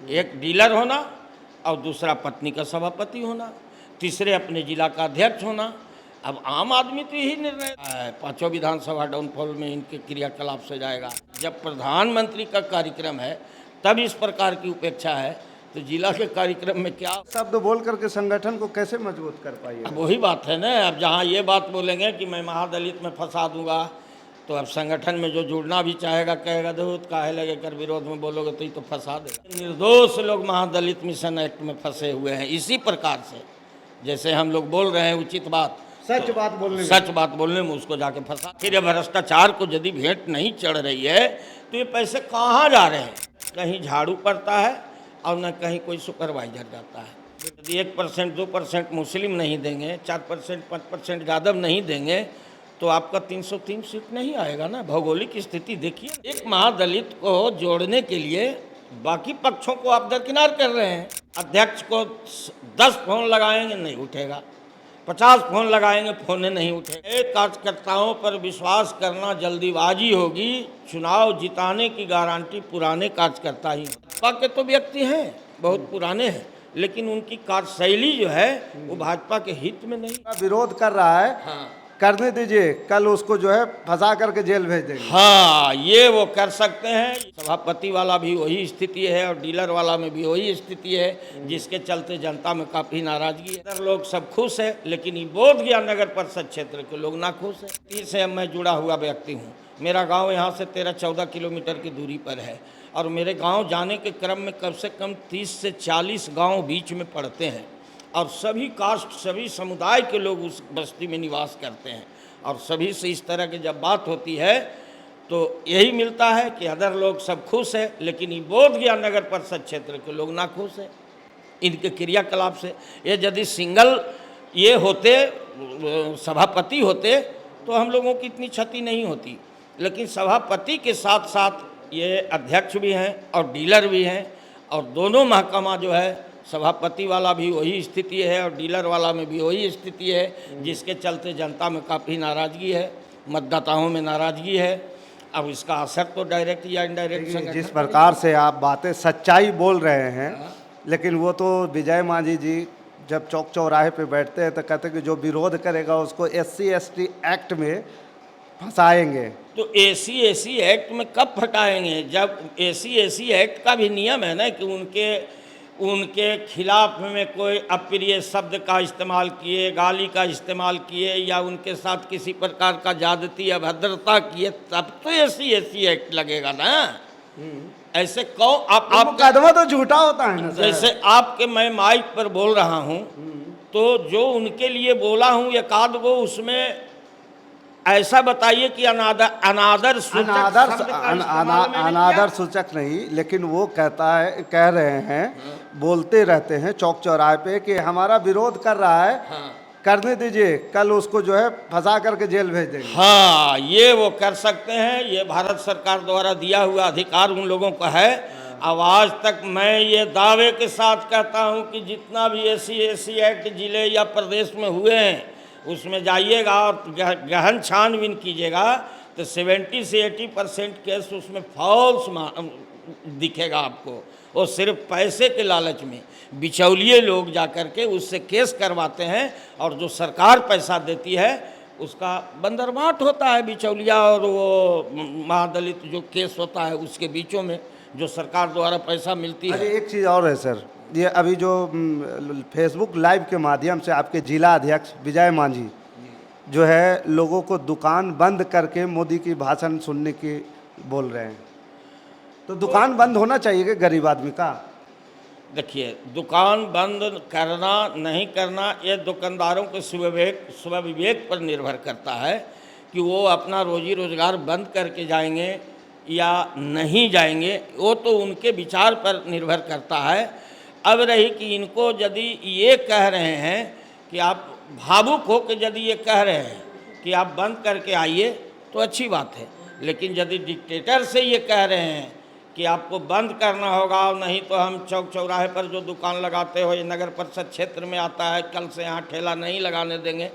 एक डीलर होना और दूसरा पत्नी का सभापति होना, तीसरे अपने जिला का अध्यक्ष होना। अब आम आदमी तो यही निर्णय पांचों विधानसभा डाउनफॉल में इनके क्रियाकलाप से जाएगा। जब प्रधानमंत्री का कार्यक्रम है तब इस प्रकार की उपेक्षा है, तो जिला के कार्यक्रम में क्या शब्द बोल करके संगठन को कैसे मजबूत कर पाइए? अब वही बात है ना। अब जहाँ ये बात बोलेंगे कि मैं महादलित में फंसा दूंगा, तो अब संगठन में जो जुड़ना भी चाहेगा कहेगा देखो काहे लगे कर विरोध में बोलोगे तो ही तो फंसा देगा। निर्दोष लोग महादलित मिशन एक्ट में फंसे हुए हैं। इसी प्रकार से जैसे हम लोग बोल रहे हैं उचित बात, सच बात बोलने में उसको जाके फंसा। फिर ये भ्रष्टाचार को यदि भेंट नहीं चढ़ रही है तो ये पैसे कहाँ जा रहे हैं? कहीं झाड़ू पड़ता है और न कहीं कोई सुपरवाइजर जाता है। यदि 1% 2% मुस्लिम नहीं देंगे, 4% 5% यादव नहीं देंगे तो आपका 303 सीट नहीं आएगा ना। भौगोलिक स्थिति देखिए। एक महादलित को जोड़ने के लिए बाकी पक्षों को आप दरकिनार कर रहे हैं। अध्यक्ष को 10 फोन लगाएंगे नहीं उठेगा, 50 फोन लगाएंगे फोन नहीं उठेगा। कार्यकर्ताओं पर विश्वास करना जल्दीबाजी होगी। चुनाव जिताने की गारंटी पुराने कार्यकर्ता ही। भाजपा के तो व्यक्ति हैं बहुत पुराने हैं, लेकिन उनकी कार्यशैली जो है वो भाजपा के हित में नहीं। विरोध कर रहा है। हाँ, करने दीजिए, कल उसको जो है फंसा करके जेल भेज देंगे। हाँ, ये वो कर सकते हैं। सभापति वाला भी वही स्थिति है और डीलर वाला में भी वही स्थिति है, जिसके चलते जनता में काफ़ी नाराजगी है। लोग सब खुश है, लेकिन ये बोधगया नगर परिषद क्षेत्र के लोग ना खुश है। तीर से मैं जुड़ा हुआ व्यक्ति हूँ। मेरा गांव यहाँ से 13-14 किलोमीटर की दूरी पर है और मेरे गांव जाने के क्रम में कम से कम 30 से 40 गांव बीच में पड़ते हैं और सभी कास्ट सभी समुदाय के लोग उस बस्ती में निवास करते हैं। और सभी से इस तरह की जब बात होती है तो यही मिलता है कि अदर लोग सब खुश है, लेकिन ये बोधगया नगर परिषद क्षेत्र के लोग ना खुश है इनके क्रियाकलाप से। ये यदि सिंगल ये होते सभापति होते तो हम लोगों की इतनी क्षति नहीं होती, लेकिन सभापति के साथ साथ ये अध्यक्ष भी हैं और डीलर भी हैं और दोनों महकमा जो है सभापति वाला भी वही स्थिति है और डीलर वाला में भी वही स्थिति है, जिसके चलते जनता में काफ़ी नाराज़गी है, मतदाताओं में नाराज़गी है। अब इसका असर तो डायरेक्ट या इनडायरेक्ट जिस प्रकार से आप बातें सच्चाई बोल रहे हैं, लेकिन वो तो विजय मांझी जी जब चौक चौराहे पे बैठते हैं तो कहते हैं कि जो विरोध करेगा उसको SC/ST एक्ट में फंसाएंगे। तो SC/ST एक्ट में कब फटाएंगे? जब SC/ST एक्ट का भी नियम है ना कि उनके खिलाफ में कोई अप्रिय शब्द का इस्तेमाल किए, गाली का इस्तेमाल किए या उनके साथ किसी प्रकार का ज्यादती अभद्रता किए, तब तो SC/ST एक्ट लगेगा ना। ऐसे कौन आप मुकदमा तो झूठा होता है ना। जैसे आपके मैं माइक पर बोल रहा हूँ तो जो उनके लिए बोला हूँ एकाध वो उसमें ऐसा बताइए कि अनादर सूचक नहीं, लेकिन वो कह रहे हैं, बोलते रहते हैं चौक चौराहे पे कि हमारा विरोध कर रहा है। हाँ, करने दीजिए, कल उसको जो है फंसा करके जेल भेज देंगे। हाँ, ये वो कर सकते हैं। ये भारत सरकार द्वारा दिया हुआ अधिकार उन लोगों का है। अब आज तक मैं ये दावे के साथ कहता हूँ कि जितना भी SC/ST एक्ट जिले या प्रदेश में हुए हैं उसमें जाइएगा और गहन छानबीन कीजिएगा तो 70 से 80% केस उसमें फॉल्स दिखेगा आपको। वो सिर्फ पैसे के लालच में बिचौलिए लोग जाकर के उससे केस करवाते हैं और जो सरकार पैसा देती है उसका बंदरबाट होता है बिचौलिया और वो महादलित जो केस होता है उसके बीचों में जो सरकार द्वारा पैसा मिलती है। एक चीज़ और है सर, ये अभी जो फेसबुक लाइव के माध्यम से आपके जिला अध्यक्ष विजय मांझी जो है लोगों को दुकान बंद करके मोदी की भाषण सुनने की बोल रहे हैं, तो दुकान बंद होना चाहिए कि गरीब आदमी का? देखिए, दुकान बंद करना नहीं करना ये दुकानदारों के स्वविवेक पर निर्भर करता है कि वो अपना रोजी रोजगार बंद करके जाएंगे या नहीं जाएंगे, वो तो उनके विचार पर निर्भर करता है। अब रही कि इनको यदि ये कह रहे हैं कि आप भावुक हो के यदि ये कह रहे हैं कि आप बंद करके आइए तो अच्छी बात है, लेकिन यदि डिक्टेटर से ये कह रहे हैं कि आपको बंद करना होगा और नहीं तो हम चौक चौराहे पर जो दुकान लगाते हो ये नगर परिषद क्षेत्र में आता है, कल से यहाँ ठेला नहीं लगाने देंगे,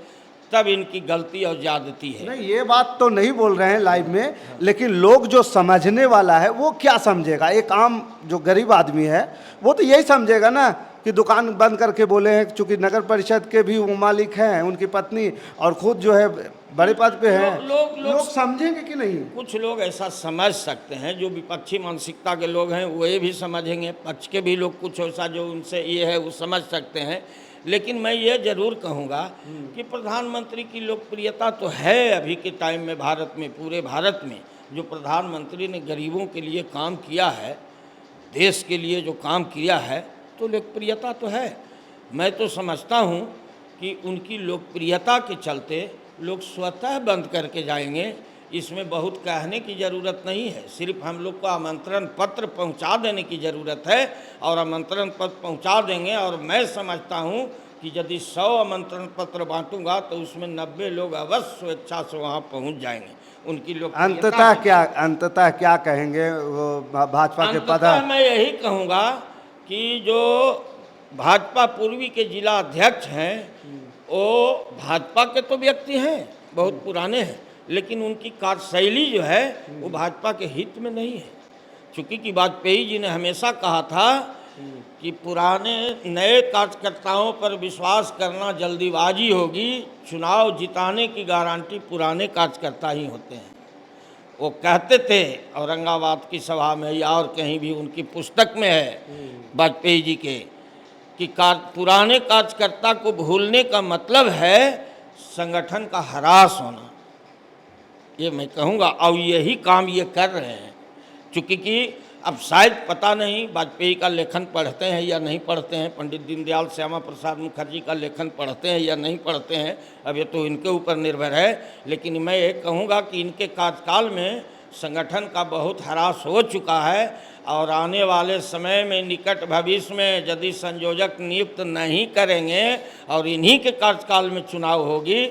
तब इनकी गलती और ज्यादती है। नहीं, ये बात तो नहीं बोल रहे हैं लाइव में, लेकिन लोग जो समझने वाला है वो क्या समझेगा? एक आम जो गरीब आदमी है वो तो यही समझेगा ना कि दुकान बंद करके बोले हैं, चूंकि नगर परिषद के भी वो मालिक हैं, उनकी पत्नी और खुद जो है बड़े पद पे हैं। लोग समझेंगे कि नहीं? कुछ लोग ऐसा समझ सकते हैं, जो विपक्षी मानसिकता के लोग हैं वो ये भी समझेंगे, पक्ष के भी लोग कुछ ऐसा जो उनसे ये है वो समझ सकते हैं। लेकिन मैं ये जरूर कहूँगा कि प्रधानमंत्री की लोकप्रियता तो है अभी के टाइम में भारत में, पूरे भारत में जो प्रधानमंत्री ने गरीबों के लिए काम किया है, देश के लिए जो काम किया है, तो लोकप्रियता तो है। मैं तो समझता हूँ कि उनकी लोकप्रियता के चलते लोग स्वतः बंद करके जाएंगे। इसमें बहुत कहने की ज़रूरत नहीं है, सिर्फ हम लोग को आमंत्रण पत्र पहुंचा देने की ज़रूरत है और आमंत्रण पत्र पहुंचा देंगे। और मैं समझता हूं कि यदि 100 आमंत्रण पत्र बांटूंगा तो उसमें 90 लोग अवश्य स्वेच्छा से वहां पहुंच जाएंगे। उनकी लोग अंततः क्या कहेंगे वो भाजपा के पद? मैं यही कहूँगा कि जो भाजपा पूर्वी के जिला अध्यक्ष हैं वो भाजपा के तो व्यक्ति हैं, बहुत पुराने हैं, लेकिन उनकी कार्यशैली जो है वो भाजपा के हित में नहीं है। चूँकि कि वाजपेयी जी ने हमेशा कहा था कि पुराने नए कार्यकर्ताओं पर विश्वास करना जल्दीबाजी होगी, चुनाव जिताने की गारंटी पुराने कार्यकर्ता ही होते हैं। वो कहते थे औरंगाबाद की सभा में या और कहीं भी, उनकी पुस्तक में है वाजपेयी जी के, कि पुराने कार्यकर्ता को भूलने का मतलब है संगठन का ह्रास होना। ये मैं कहूँगा, और यही काम ये कर रहे हैं। चूँकि कि अब शायद पता नहीं वाजपेयी का लेखन पढ़ते हैं या नहीं पढ़ते हैं, पंडित दीनदयाल श्यामा प्रसाद मुखर्जी का लेखन पढ़ते हैं या नहीं पढ़ते हैं, अब ये तो इनके ऊपर निर्भर है। लेकिन मैं ये कहूँगा कि इनके कार्यकाल में संगठन का बहुत ह्रास हो चुका है और आने वाले समय में, निकट भविष्य में यदि संयोजक नियुक्त नहीं करेंगे और इन्हीं के कार्यकाल में चुनाव होगी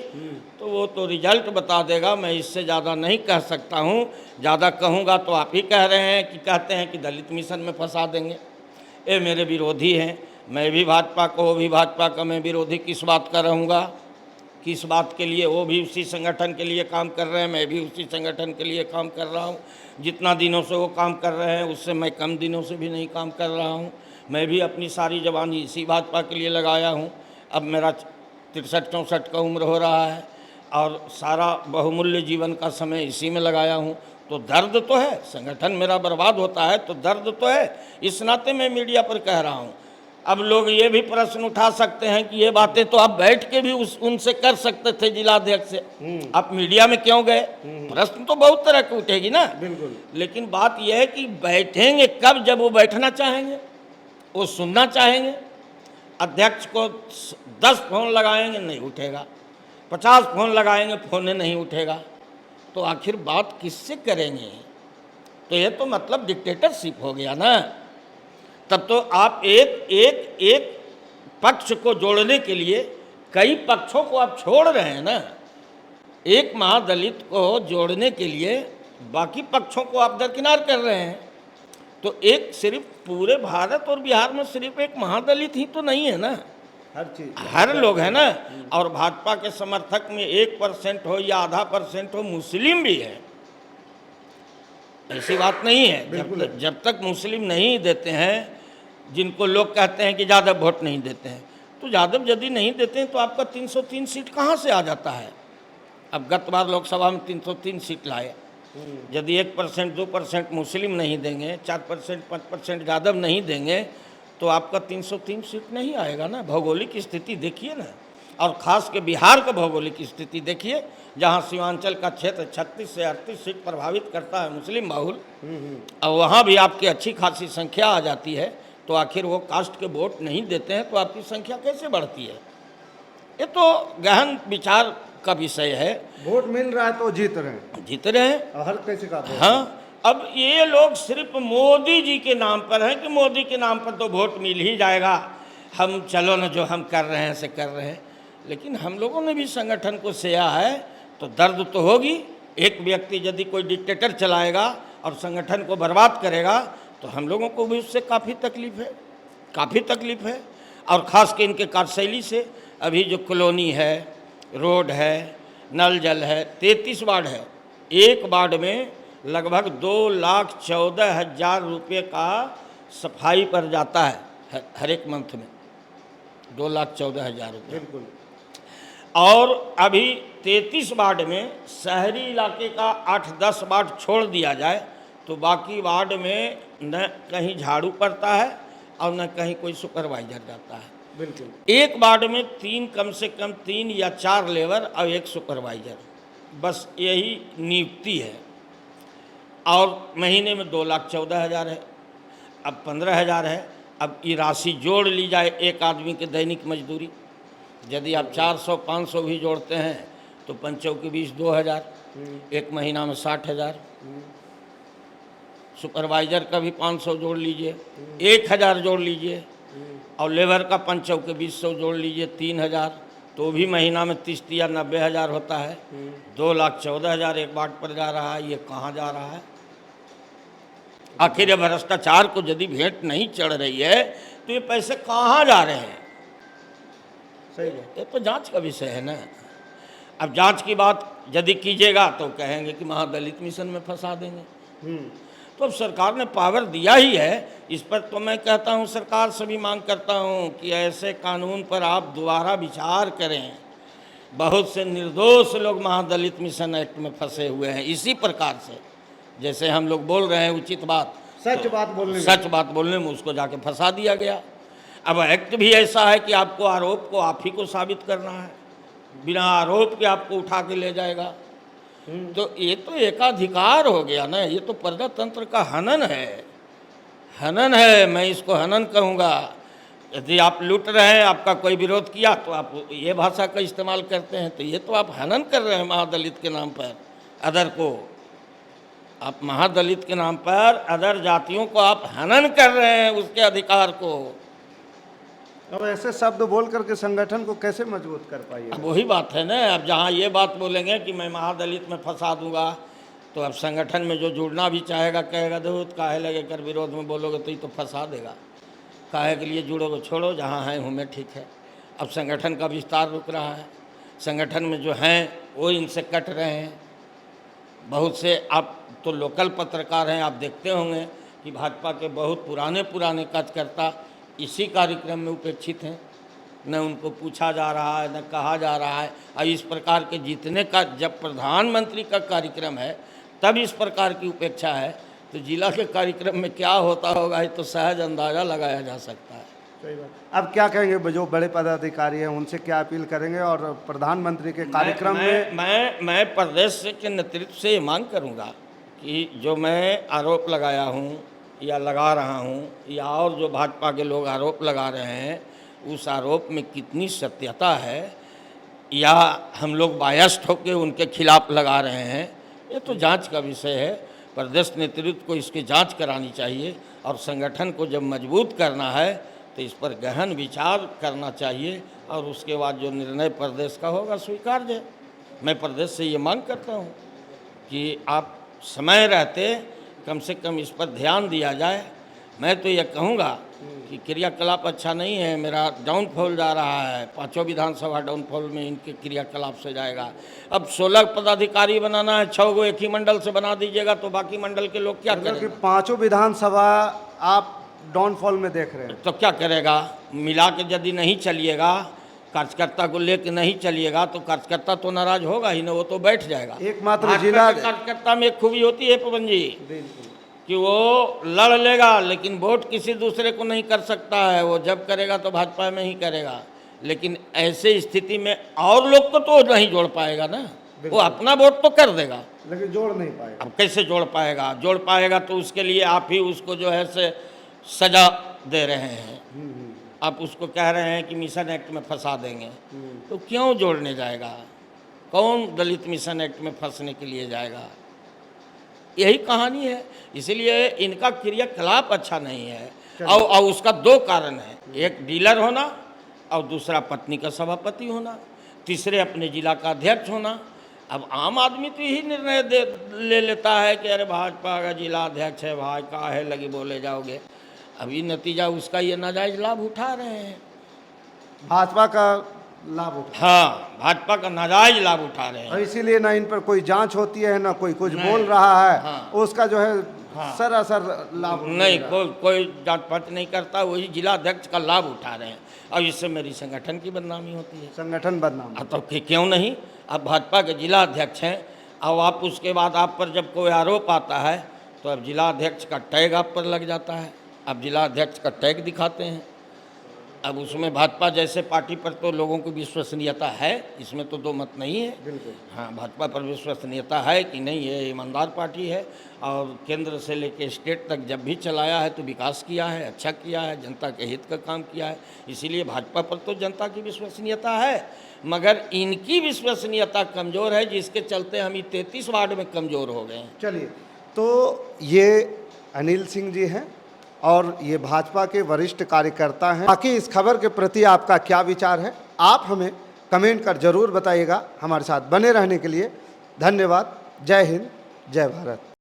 तो वो तो रिजल्ट बता देगा। मैं इससे ज़्यादा नहीं कह सकता हूँ, ज़्यादा कहूँगा तो आप ही कह रहे हैं कि कहते हैं कि दलित मिशन में फंसा देंगे। ये मेरे विरोधी हैं, मैं भी भाजपा को, वो भी भाजपा का, मैं विरोधी किस बात का रहूँगा? किस बात के लिए? वो भी उसी संगठन के लिए काम कर रहे हैं, मैं भी उसी संगठन के लिए काम कर रहा हूँ। जितना दिनों से वो काम कर रहे हैं उससे मैं कम दिनों से भी नहीं काम कर रहा हूँ। मैं भी अपनी सारी जवानी इसी भाजपा के लिए लगाया हूँ। अब मेरा 63-64 का उम्र हो रहा है और सारा बहुमूल्य जीवन का समय इसी में लगाया हूँ। तो दर्द तो है, संगठन मेरा बर्बाद होता है तो दर्द तो है। इस नाते मैं मीडिया पर कह रहा हूँ। अब लोग ये भी प्रश्न उठा सकते हैं कि ये बातें तो आप बैठ के भी उनसे कर सकते थे, जिलाध्यक्ष से, आप मीडिया में क्यों गए? प्रश्न तो बहुत तरह की उठेगी ना। बिल्कुल। लेकिन बात यह है कि बैठेंगे कब? जब वो बैठना चाहेंगे, वो सुनना चाहेंगे। अध्यक्ष को 10 फोन लगाएंगे नहीं उठेगा, 50 फोन लगाएंगे फोन नहीं उठेगा, तो आखिर बात किससे करेंगे? तो ये तो मतलब डिक्टेटरशिप हो गया ना। तब तो आप एक पक्ष को जोड़ने के लिए कई पक्षों को आप छोड़ रहे हैं ना। एक महादलित को जोड़ने के लिए बाकी पक्षों को आप दरकिनार कर रहे हैं। तो एक सिर्फ पूरे भारत और बिहार में सिर्फ एक महादलित ही तो नहीं है ना, हर लोग है ना। और भाजपा के समर्थक में 1% हो या आधा % हो, मुस्लिम भी है, ऐसी बात नहीं है। जब तक मुस्लिम नहीं देते हैं, जिनको लोग कहते हैं कि यादव वोट नहीं देते हैं, तो यादव यदि नहीं देते हैं तो आपका 303 सीट कहाँ से आ जाता है? अब गत बार लोकसभा में 303 सीट लाए, यदि 1% 2% मुस्लिम नहीं देंगे, 4% 5% यादव नहीं देंगे, तो आपका 303 सीट नहीं आएगा ना। भौगोलिक स्थिति देखिए ना, और ख़ास के बिहार का भौगोलिक स्थिति देखिए, जहाँ सीमांचल का क्षेत्र 36 से 38 सीट प्रभावित करता है मुस्लिम बहुल, और वहाँ भी आपकी अच्छी खासी संख्या आ जाती है, तो आखिर वो कास्ट के वोट नहीं देते हैं तो आपकी संख्या कैसे बढ़ती है? ये तो गहन विचार का विषय है। वोट मिल रहा है तो जीत रहे हैं, और हर कैसे का? हाँ, अब ये लोग सिर्फ मोदी जी के नाम पर हैं कि मोदी के नाम पर तो वोट मिल ही जाएगा, हम चलो ना जो हम कर रहे हैं से कर रहे हैं। लेकिन हम लोगों ने भी संगठन को सेया है तो दर्द तो होगी। एक व्यक्ति यदि कोई डिक्टेटर चलाएगा और संगठन को बर्बाद करेगा तो हम लोगों को भी उससे काफ़ी तकलीफ है। और ख़ास के इनके कार्यशैली से अभी जो कॉलोनी है रोड है, नल जल है, 33 वार्ड है। एक वार्ड में लगभग 2,14,000 रुपये का सफाई पर जाता है हर एक मंथ में, 2,14,000 रुपये। बिल्कुल। और अभी 33 वार्ड में शहरी इलाके का 8-10 वार्ड छोड़ दिया जाए तो बाकी वार्ड में न कहीं झाड़ू पड़ता है और न कहीं कोई सुपरवाइजर जाता है। बिल्कुल। एक वार्ड में कम से कम 3 या 4 लेबर और एक सुपरवाइजर, बस यही नियुक्ति है। और महीने में 2,14,000 है, अब 15,000 है। अब ये राशि जोड़ ली जाए एक आदमी के दैनिक मजदूरी, यदि आप 400-500 भी जोड़ते हैं तो पंचों के बीच 2,000, एक महीना में 60,000। सुपरवाइजर का भी 500 जोड़ लीजिए, 1,000 जोड़ लीजिए, और लेबर का पंचों के 200 जोड़ लीजिए, 3,000, तो भी महीना में 30 या 90,000 होता है। 2,14,000 एक वार्ड पर जा रहा है। ये कहाँ जा रहा है? आखिर ये भ्रष्टाचार को यदि भेंट नहीं चढ़ रही है तो ये पैसे कहाँ जा रहे हैं? सही बात। ये तो जांच का विषय है ना। अब जांच की बात यदि कीजिएगा तो कहेंगे कि महादलित मिशन में फंसा देंगे। तो अब सरकार ने पावर दिया ही है, इस पर तो मैं कहता हूँ, सरकार से भी मांग करता हूँ कि ऐसे कानून पर आप दोबारा विचार करें। बहुत से निर्दोष लोग महादलित मिशन एक्ट में फंसे हुए हैं इसी प्रकार से, जैसे हम लोग बोल रहे हैं उचित बात, सच बात बोलने में। सच बात बोलने में उसको जाके फंसा दिया गया। अब एक्ट भी ऐसा है कि आपको आरोप को आप ही को साबित करना है, बिना आरोप के आपको उठा के ले जाएगा। तो ये तो एकाधिकार हो गया ना, ये तो प्रजातंत्र का हनन है, हनन है। मैं इसको हनन कहूँगा। यदि आप लूट रहे हैं, आपका कोई विरोध किया तो आप ये भाषा का इस्तेमाल करते हैं, तो ये तो आप हनन कर रहे हैं महादलित के नाम पर अदर को। आप महादलित के नाम पर अदर जातियों को आप हनन कर रहे हैं, उसके अधिकार को। अब ऐसे शब्द बोल करके संगठन को कैसे मजबूत कर पाइए? अब वही बात है ना। अब जहाँ ये बात बोलेंगे कि मैं महादलित में फंसा दूंगा, तो अब संगठन में जो जुड़ना भी चाहेगा कहेगा देखो काहे लगे कर विरोध में बोलोगे तो ये तो फंसा देगा, काहे के लिए जुड़ोगे, छोड़ो जहाँ हैं हूँ मैं ठीक है। अब संगठन का विस्तार रुक रहा है, संगठन में जो हैं वो इनसे कट रहे हैं। बहुत से आप तो लोकल पत्रकार हैं, आप देखते होंगे कि भाजपा के बहुत पुराने कार्यकर्ता इसी कार्यक्रम में उपेक्षित हैं, न उनको पूछा जा रहा है, न कहा जा रहा है। और इस प्रकार के जितने का जब प्रधानमंत्री का कार्यक्रम है तब इस प्रकार की उपेक्षा है, तो जिला के कार्यक्रम में क्या होता होगा ये तो सहज अंदाज़ा लगाया जा सकता है। सही बात। अब क्या कहेंगे जो बड़े पदाधिकारी हैं, उनसे क्या अपील करेंगे? और प्रधानमंत्री के कार्यक्रम में मैं प्रदेश के नेतृत्व से ये मांग करूँगा कि जो मैं आरोप लगाया हूँ या लगा रहा हूँ, या और जो भाजपा के लोग आरोप लगा रहे हैं, उस आरोप में कितनी सत्यता है, या हम लोग बायस्ड होकर उनके खिलाफ लगा रहे हैं, ये तो जांच का विषय है। प्रदेश नेतृत्व को इसकी जांच करानी चाहिए, और संगठन को जब मजबूत करना है तो इस पर गहन विचार करना चाहिए, और उसके बाद जो निर्णय प्रदेश का होगा स्वीकार्य है। मैं प्रदेश से ये मांग करता हूँ कि आप समय रहते कम से कम इस पर ध्यान दिया जाए। मैं तो ये कहूँगा कि क्रियाकलाप अच्छा नहीं है, मेरा डाउनफॉल जा रहा है, 5 विधानसभा डाउनफॉल में इनके क्रियाकलाप से जाएगा। अब 16 पदाधिकारी बनाना है, 6 को एक ही मंडल से बना दीजिएगा तो बाकी मंडल के लोग क्या करेंगे? 5 विधानसभा आप डाउनफॉल में देख रहे हैं, तो क्या करेगा? मिला के यदि नहीं चलिएगा, कार्यकर्ता को लेके नहीं चलिएगा तो कार्यकर्ता तो नाराज होगा ही ना, वो तो बैठ जाएगा। एकमात्र जिला कार्यकर्ता में एक खूबी होती है पवन जी कि वो लड़ लेगा लेकिन वोट किसी दूसरे को नहीं कर सकता है, वो जब करेगा तो भाजपा में ही करेगा। लेकिन ऐसे स्थिति में और लोग को तो नहीं जोड़ पाएगा ना, वो अपना वोट तो कर देगा लेकिन जोड़ नहीं पाएगा। अब कैसे जोड़ पाएगा? जोड़ पाएगा तो उसके लिए आप ही उसको जो है से सजा दे रहे हैं, आप उसको कह रहे हैं कि मिशन एक्ट में फंसा देंगे, तो क्यों जोड़ने जाएगा? कौन दलित मिशन एक्ट में फंसने के लिए जाएगा? यही कहानी है। इसीलिए इनका क्रियाकलाप अच्छा नहीं है, और उसका 2 कारण है, एक डीलर होना और दूसरा पत्नी का सभापति होना, तीसरे अपने जिला का अध्यक्ष होना। अब आम आदमी तो यही निर्णय ले लेता है कि अरे भाजपा का जिला अध्यक्ष है भाई, काहे लगी बोले जाओगे। अभी नतीजा उसका ये नाजायज लाभ उठा रहे हैं। भाजपा का लाभ उठा, हाँ, भाजपा का नाजायज लाभ उठा रहे हैं। और इसीलिए ना इन पर कोई जांच होती है, ना कोई कुछ बोल रहा है, हाँ। उसका जो है हाँ। सरासर लाभ नहीं, उठा। कोई जांच पांच नहीं करता, वही जिला अध्यक्ष का लाभ उठा रहे हैं और इससे मेरी संगठन की बदनामी होती है। संगठन बदनाम। तो क्यों नहीं, आप भाजपा के जिला अध्यक्ष हैं, अब आप उसके बाद आप पर जब कोई आरोप आता है तो अब जिला अध्यक्ष का टैग आप पर लग जाता है, अब जिला अध्यक्ष का टैग दिखाते हैं। अब उसमें भाजपा जैसे पार्टी पर तो लोगों की विश्वसनीयता है, इसमें तो दो मत नहीं है। बिल्कुल। हाँ, भाजपा पर विश्वसनीयता है कि नहीं, ये ईमानदार पार्टी है और केंद्र से लेकर स्टेट तक जब भी चलाया है तो विकास किया है, अच्छा किया है, जनता के हित का काम किया है, इसीलिए भाजपा पर तो जनता की विश्वसनीयता है। मगर इनकी विश्वसनीयता कमज़ोर है, जिसके चलते हम 33 वार्ड में कमज़ोर हो गए हैं। चलिए, तो ये अनिल सिंह जी हैं और ये भाजपा के वरिष्ठ कार्यकर्ता हैं। बाकी इस खबर के प्रति आपका क्या विचार है, आप हमें कमेंट कर जरूर बताइएगा। हमारे साथ बने रहने के लिए धन्यवाद। जय हिंद, जय भारत।